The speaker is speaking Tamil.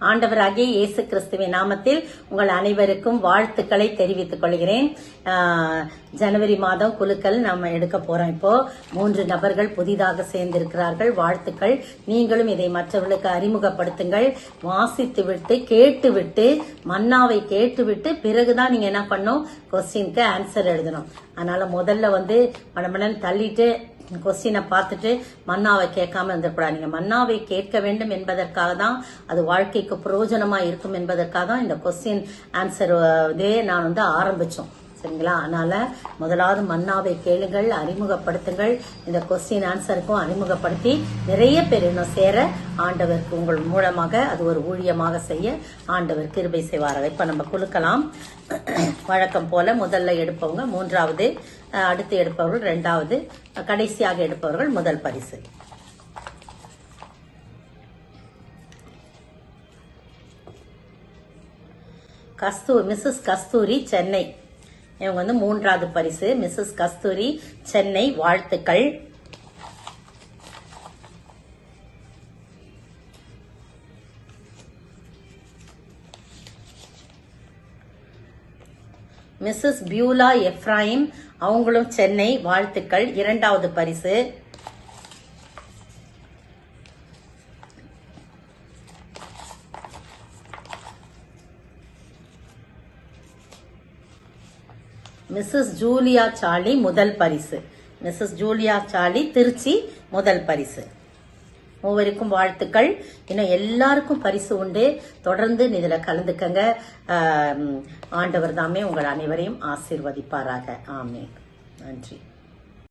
ஆண்டவராகிய இயேசு கிறிஸ்துவின் நாமத்தில் உங்கள் அனைவருக்கும் வாழ்த்துக்களை தெரிவித்துக் கொள்கிறேன். ஜனவரி மாதம் குலுக்கல் நம்ம எடுக்க போறோம். இப்போ 3 நபர்கள் புதிதாக சேர்ந்திருக்கிறார்கள். வாழ்த்துக்கள். நீங்களும் இதை மற்றவர்களுக்கு அறிமுகப்படுத்துங்கள். வாசித்து விட்டு கேட்டுவிட்டு மன்னாவை கேட்டுவிட்டு பிறகுதான் நீங்க என்ன பண்ணும், கொஸ்டினுக்கு ஆன்சர் எழுதணும். அதனால முதல்ல மனமனன் தள்ளிட்டு கொஸ்டினை பார்த்துட்டு மன்னாவை கேட்காம இருந்திருக்கூடாது. நீங்க மன்னாவை கேட்க வேண்டும் என்பதற்காக தான், அது வாழ்க்கைக்கு பிரயோஜனமா இருக்கும் என்பதற்காக தான் இந்த கொஸ்டின் ஆன்சர் நான் ஆரம்பிச்சோம். சரிங்களா? அதனால முதலாவது மன்னாவை கேளுங்கள், அறிமுகப்படுத்துங்கள். இந்த கொஸ்டின் ஆன்சருக்கும் அறிமுகப்படுத்தி நிறைய பேர் இன்னும் சேர ஆண்டவருக்கு உங்கள் மூலமாக அது ஒரு ஊழியமாக செய்ய ஆண்டவர் கிருபை செய்வார்கள். இப்ப நம்ம குலுக்கலாம். வழக்கம் போல முதல்ல எடுப்பவங்க 3வது, அடுத்து எடுப்பவர்கள் 2வது, கடைசியாக எடுப்பவர்கள் முதல் பரிசு. மிஸ்ஸஸ் கஸ்தூரி சென்னை, இவங்க 3வது பரிசு. மிஸ்ஸஸ் கஸ்தூரி சென்னை, வாழ்த்துக்கள். மிஸ்ஸஸ் பியூலா எப்ராஹிம், அவங்களும் சென்னை, வாழ்த்துக்கள். 2வது பரிசு. மிஸ்ஸஸ் ஜூலியா சார்லி, முதல் பரிசு. மிஸ்ஸஸ் ஜூலியா சார்லி, திருச்சி, முதல் பரிசு. மூவருக்கும் வாழ்த்துக்கள். இன்னும் எல்லாருக்கும் பரிசு உண்டு. தொடர்ந்து இதுல கலந்துக்கங்க. ஆண்டவர் தாமே உங்கள் அனைவரையும் ஆசீர்வதிப்பாராக. ஆமென். நன்றி.